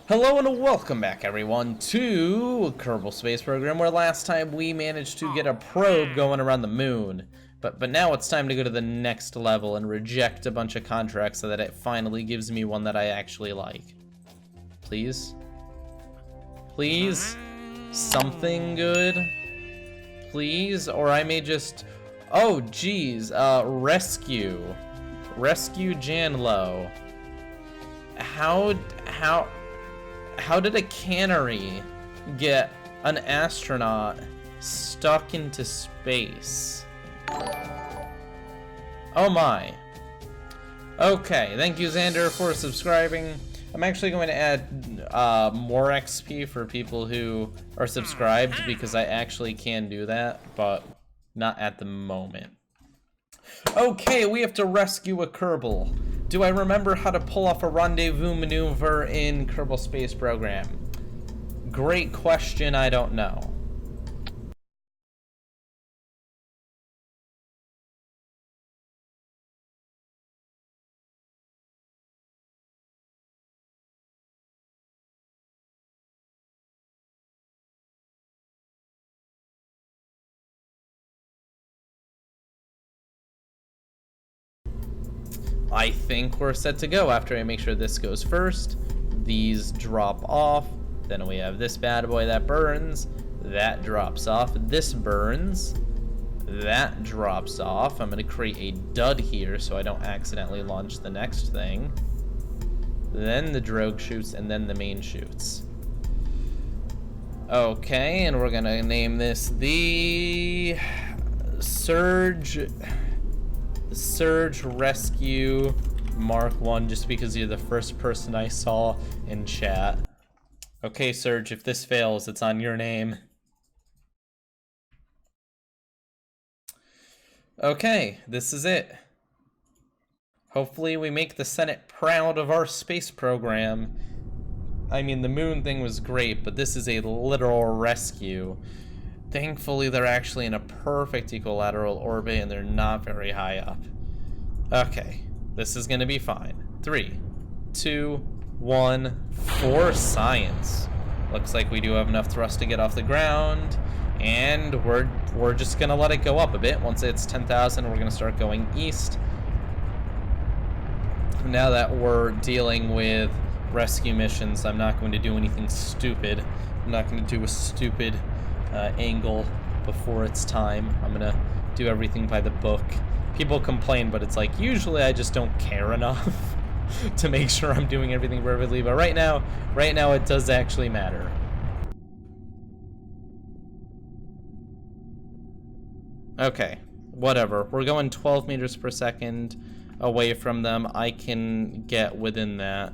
Hello and welcome back, everyone, to Kerbal Space Program, where last time we managed to get a probe going around the moon. But now it's time to go to the next level and reject a bunch of contracts so that it finally gives me one that I actually like. Please? Please? Something good? Please? Or I may just... Oh, geez. Rescue. Rescue Janlo. How did a cannery get an astronaut stuck into space? Oh my. Okay, thank you Xander for subscribing. I'm actually going to add more XP for people who are subscribed because I actually can do that, but not at the moment. Okay, we have to rescue a Kerbal. Do I remember how to pull off a rendezvous maneuver in Kerbal Space Program? Great question, I don't know. I think we're set to go after I make sure this goes first. These drop off. Then we have this bad boy that burns. That drops off. This burns. That drops off. I'm going to create a dud here so I don't accidentally launch the next thing. Then the drogue shoots, and then the main shoots. Okay, and we're going to name this the Surge Rescue Mark 1, just because you're the first person I saw in chat. Okay, Surge, if this fails, it's on your name. Okay, this is it. Hopefully we make the Senate proud of our space program. I mean, the moon thing was great, but this is a literal rescue. Thankfully, they're actually in a perfect equilateral orbit and they're not very high up. Okay, this is gonna be fine. 3, 2, 1, for science. Looks like we do have enough thrust to get off the ground, and we're just gonna let it go up a bit. Once it's 10,000, we're gonna start going east. Now that we're dealing with rescue missions, I'm not going to do anything stupid. I'm not going to do a stupid angle before it's time. I'm gonna do everything by the book. People complain, but it's like usually I just don't care enough to make sure I'm doing everything perfectly, but right now it does actually matter. Okay, whatever. We're going 12 meters per second away from them. I can get within that.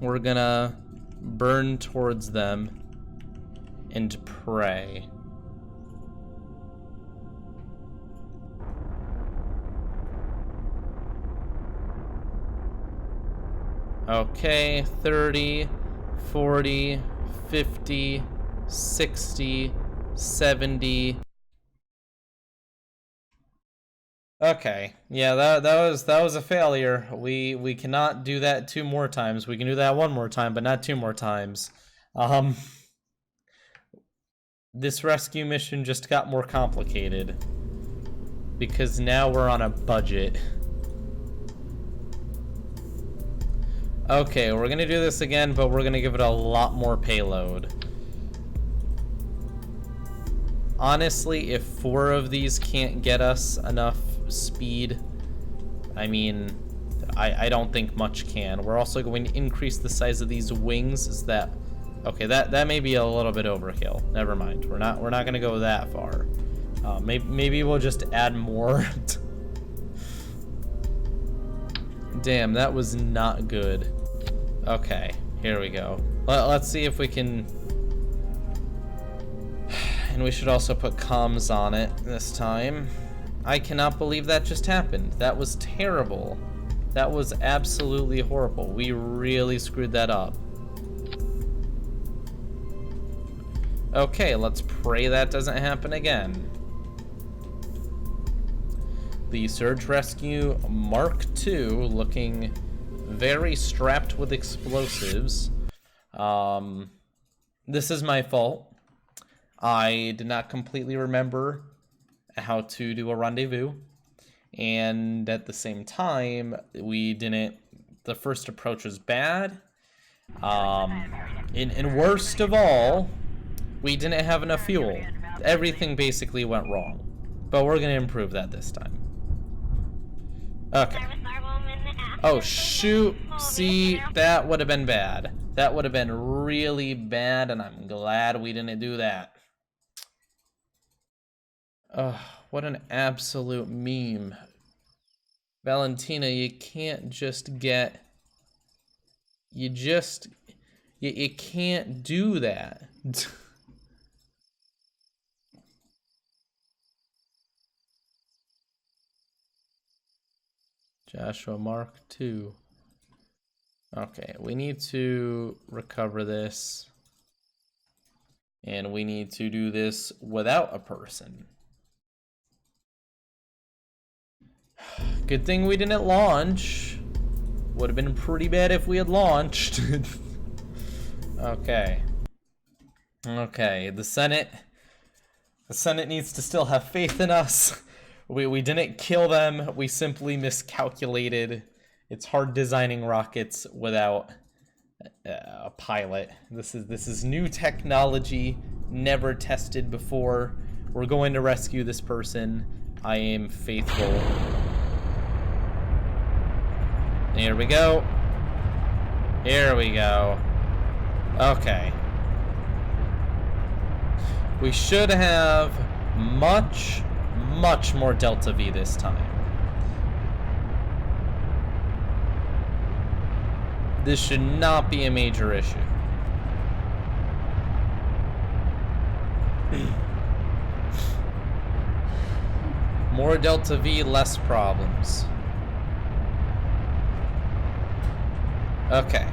We're gonna burn towards them and pray. Okay, 30, 40, 50, 60, 70. Okay, yeah, that was a failure. We cannot do that 2 more times. We can do that 1 more time, but not 2 more times. This rescue mission just got more complicated because now we're on a budget. Okay, we're gonna do this again, but we're gonna give it a lot more payload. Honestly, if 4 of these can't get us enough speed, I mean, I don't think much can. We're also going to increase the size of these wings. Is that okay? That may be a little bit overkill. Never mind. We're not gonna go that far. Maybe we'll just add more. Damn, that was not good. Okay, here we go. Let's see if we can. And we should also put comms on it this time. I cannot believe that just happened. That was terrible. That was absolutely horrible. We really screwed that up. Okay, let's pray that doesn't happen again. The Surge Rescue Mark II looking very strapped with explosives. This is my fault. I did not completely remember how to do a rendezvous. And at the same time, the first approach was bad. And worst of all, we didn't have enough fuel. Everything basically went wrong. But we're gonna improve that this time. Okay. Oh shoot, see, that would have been bad. That would have been really bad, and I'm glad we didn't do that. Ugh, what an absolute meme. Valentina, you can't just get... You can't do that. Joshua Mark II. Okay, we need to recover this. And we need to do this without a person. Good thing we didn't launch. Would have been pretty bad if we had launched. Okay. Okay, the Senate needs to still have faith in us. We didn't kill them, we simply miscalculated. It's hard designing rockets without a pilot. This is new technology, never tested before. We're going to rescue this person. I am faithful. Here we go. Here we go. Okay. We should have much more Delta V this time. This should not be a major issue. More Delta V, less problems. Okay.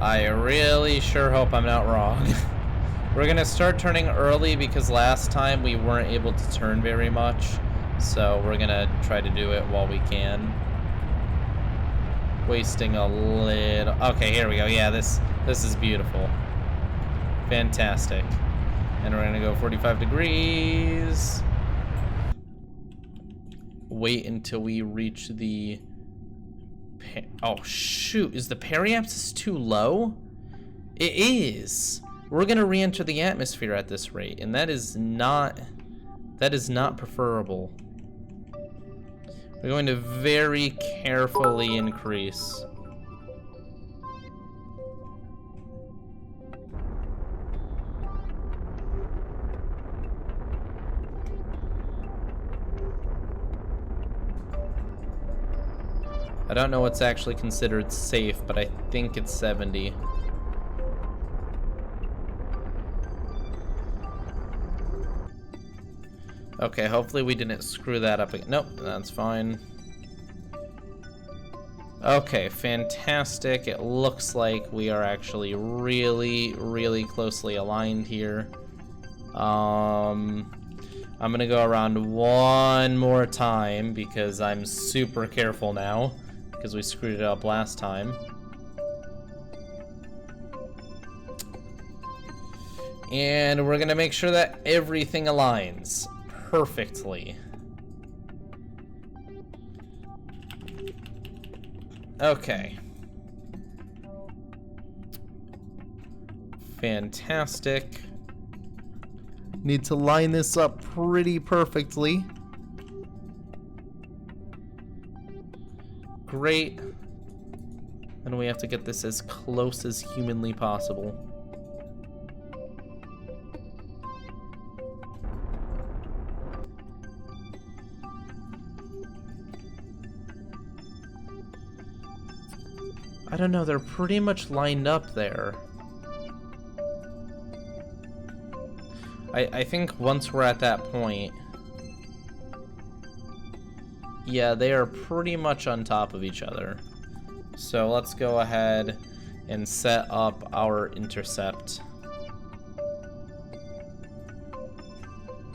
I really sure hope I'm not wrong. We're gonna start turning early because last time we weren't able to turn very much. So we're gonna try to do it while we can. Wasting a little... Okay, here we go. Yeah, this is beautiful. Fantastic. And we're gonna go 45 degrees. Wait until we reach the... Oh, shoot. Is the periapsis too low? It is. We're gonna re-enter the atmosphere at this rate, and that is not preferable. We're going to very carefully increase. I don't know what's actually considered safe, but I think it's 70. Okay, hopefully we didn't screw that up again. Nope, that's fine. Okay, fantastic. It looks like we are actually really closely aligned here. I'm gonna go around one more time because I'm super careful now because we screwed it up last time. And we're gonna make sure that everything aligns perfectly. Okay. Fantastic. Need to line this up pretty perfectly. Great. And we have to get this as close as humanly possible. I don't know, they're pretty much lined up there. I think once we're at that point, yeah, they are pretty much on top of each other. So let's go ahead and set up our intercept.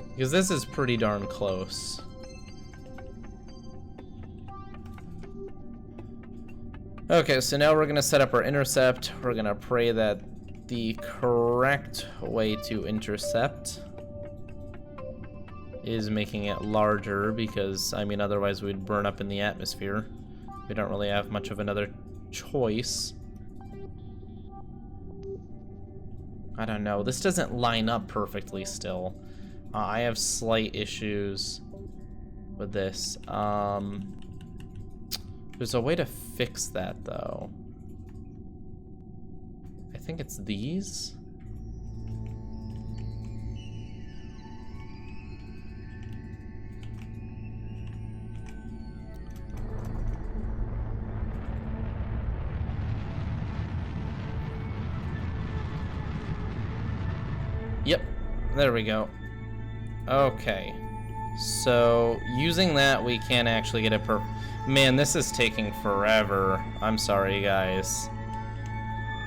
Because this is pretty darn close. Okay, so now we're gonna set up our intercept. We're gonna pray that the correct way to intercept is making it larger, because, I mean, otherwise we'd burn up in the atmosphere. We don't really have much of another choice. I don't know. This doesn't line up perfectly still. I have slight issues with this. There's a way to fix that, though. I think it's these. Yep, there we go. Okay, so using that, we can actually get it per... Man, this is taking forever. I'm sorry, guys.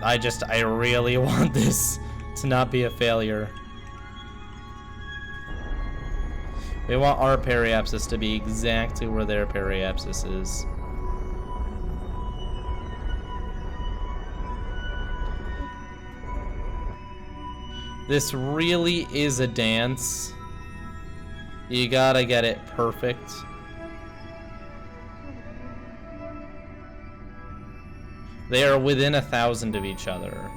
I really want this to not be a failure. We want our periapsis to be exactly where their periapsis is. This really is a dance. You gotta get it perfect. They are within 1,000 of each other.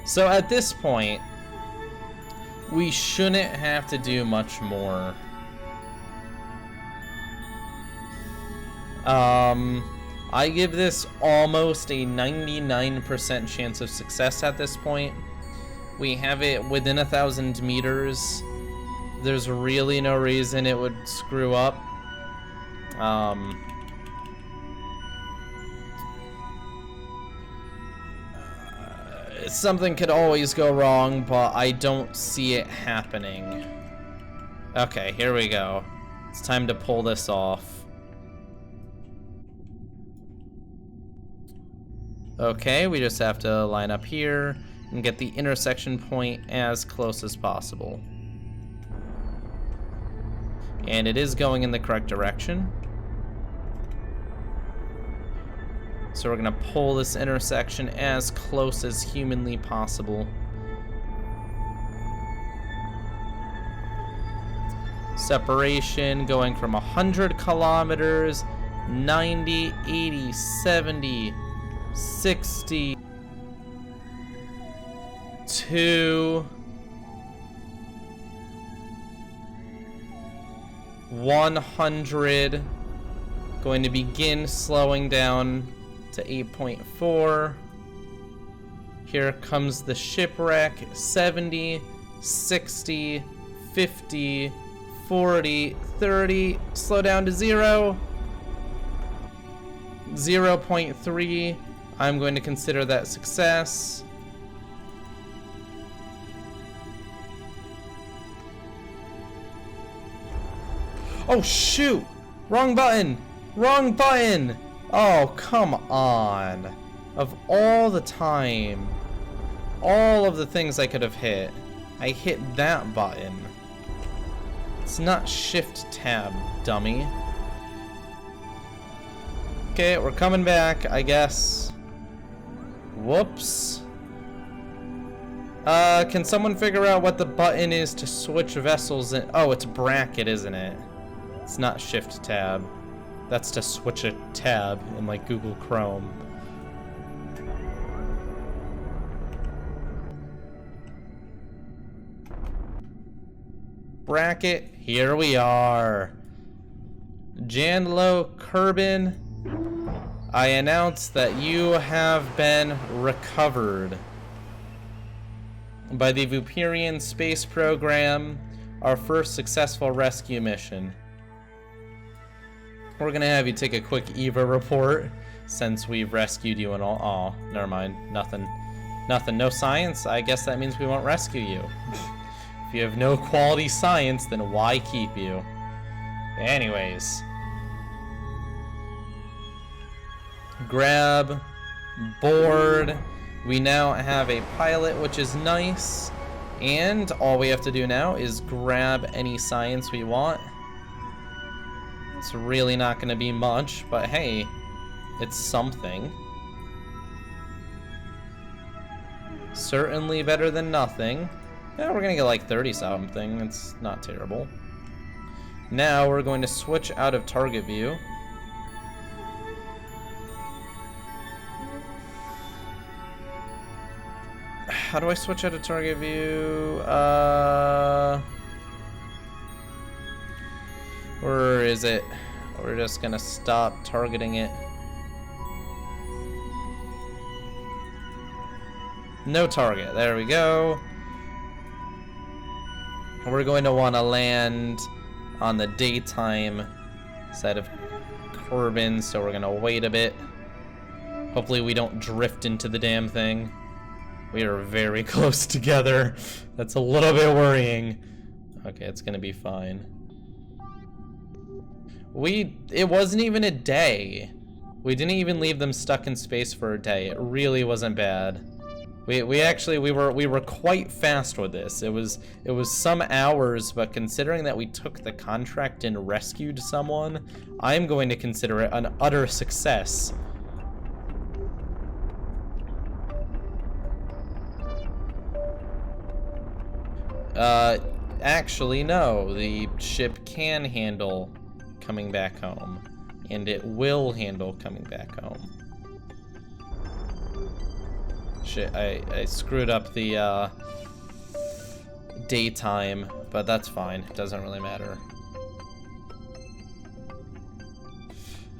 So at this point, we shouldn't have to do much more. I give this almost a 99% chance of success at this point. We have it within 1,000 meters. There's really no reason it would screw up. Something could always go wrong, but I don't see it happening. Okay, here we go. It's time to pull this off. Okay, we just have to line up here and get the intersection point as close as possible. And it is going in the correct direction. So we're gonna pull this intersection as close as humanly possible. Separation going from 100 kilometers, 90, 80, 70, 60, to 100. Going to begin slowing down to 8.4. Here comes the shipwreck. 70, 60, 50, 40, 30. Slow down to 0. 0.3. I'm going to consider that success. Oh shoot! Wrong button! Wrong button! Oh, come on. Of all the time, all of the things I could have hit, I hit that button. It's not Shift Tab, dummy. Okay, we're coming back, I guess. Whoops. Can someone figure out what the button is to switch vessels in? Oh, it's bracket, isn't it? It's not Shift Tab. That's to switch a tab in like Google Chrome. Bracket, here we are. Janlo Kerbin, I announce that you have been recovered by the Vooperia Space Program, our first successful rescue mission. We're gonna have you take a quick EVA report since we've rescued you and all. Oh, never mind. Nothing. Nothing. No science? I guess that means we won't rescue you. If you have no quality science, then why keep you? Anyways. Grab. Board. We now have a pilot, which is nice. And all we have to do now is grab any science we want. It's really not going to be much, but hey, it's something. Certainly better than nothing. Yeah, we're gonna get like 30 something. It's not terrible. Now we're going to switch out of target view. How do I switch out of target view? Or is it? We're just gonna stop targeting it. No target. There we go. We're going to want to land on the daytime side of Kerbin, so we're gonna wait a bit. Hopefully we don't drift into the damn thing. We are very close together. That's a little bit worrying. Okay, it's gonna be fine. It wasn't even a day. We didn't even leave them stuck in space for a day. It really wasn't bad. We were quite fast with this. It was some hours, but considering that we took the contract and rescued someone, I'm going to consider it an utter success. Actually, no. The ship can handle coming back home, and it will handle coming back home. Shit, I screwed up the daytime, but that's fine. It doesn't really matter.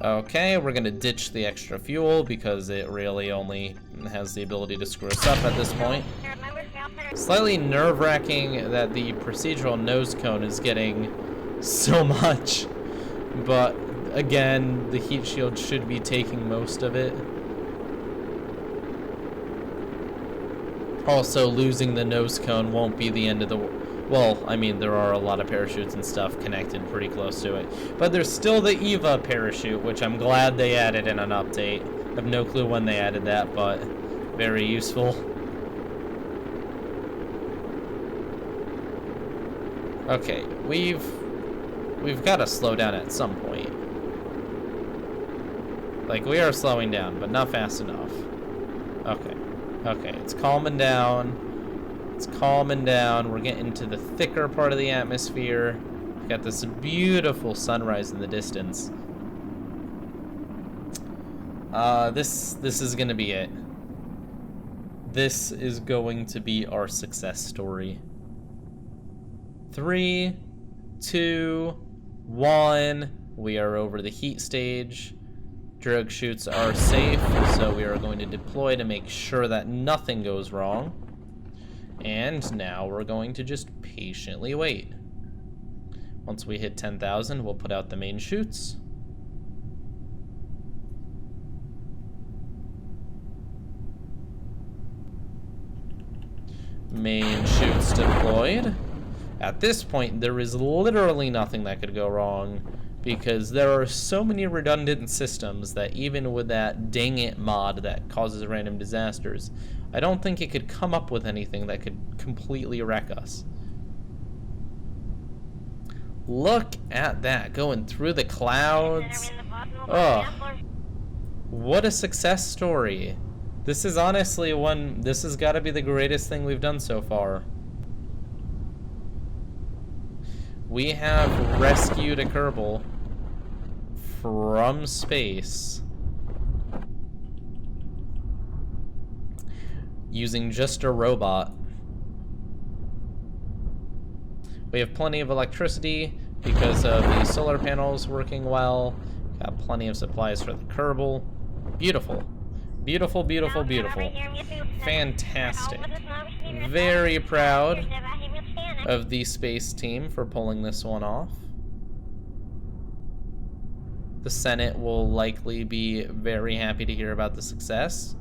Okay, we're gonna ditch the extra fuel because it really only has the ability to screw us up at this point. Slightly nerve-wracking that the procedural nose cone is getting so much, but again, the heat shield should be taking most of it. Also, losing the nose cone won't be the end of the... Well, I mean, there are a lot of parachutes and stuff connected pretty close to it. But there's still the EVA parachute, which I'm glad they added in an update. I have no clue when they added that, but very useful. Okay, we've got to slow down at some point. Like, we are slowing down, but not fast enough. Okay. Okay, it's calming down. It's calming down. We're getting to the thicker part of the atmosphere. We've got this beautiful sunrise in the distance. This is gonna be it. This is going to be our success story. 3, 2, 1. We are over the heat stage. Drug chutes are safe, so we are going to deploy to make sure that nothing goes wrong. And now we're going to just patiently wait. Once we hit 10,000, we'll put out the main chutes. Main chutes deployed. At this point, there is literally nothing that could go wrong, because there are so many redundant systems that even with that dang it mod that causes random disasters, I don't think it could come up with anything that could completely wreck us. Look at that, going through the clouds. Oh, what a success story. This is honestly this has got to be the greatest thing we've done so far. We have rescued a Kerbal from space using just a robot. We have plenty of electricity because of the solar panels working well. Got plenty of supplies for the Kerbal. Beautiful. Beautiful, beautiful, beautiful. Fantastic. Very proud of the space team for pulling this one off. The Senate will likely be very happy to hear about the success.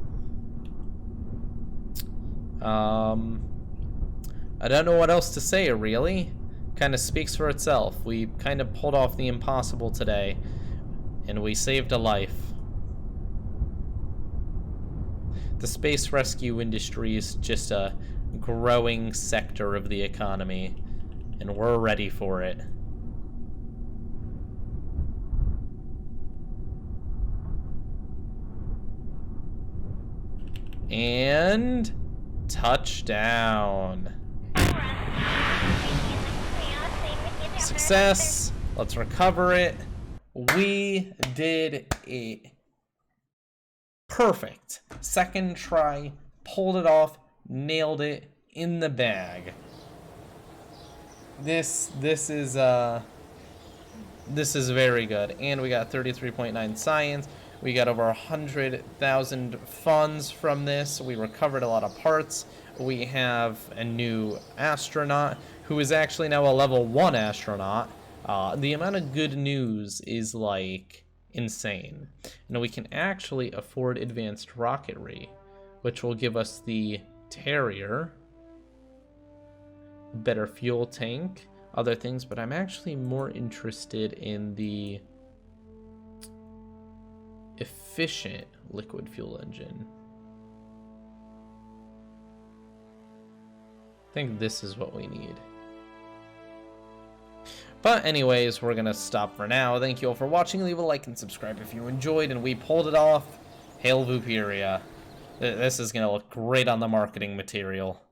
I don't know what else to say, really. Kind of speaks for itself. We kind of pulled off the impossible today, and we saved a life. The space rescue industry is just a growing sector of the economy, and we're ready for it. And Touchdown. Success. Let's recover it. We did it. Perfect. Second try. Pulled it off. Nailed it. In the bag. This is very good. And we got 33.9 science. We got over 100,000 funds from this. We recovered a lot of parts. We have a new astronaut who is actually now a level 1 astronaut. The amount of good news is like insane. Now we can actually afford advanced rocketry, which will give us the Terrier, better fuel tank, other things, but I'm actually more interested in the efficient liquid fuel engine. I think this is what we need. But anyways, we're gonna stop for now. Thank you all for watching. Leave a like and subscribe if you enjoyed, and we pulled it off. Hail Vooperia. This is gonna look great on the marketing material.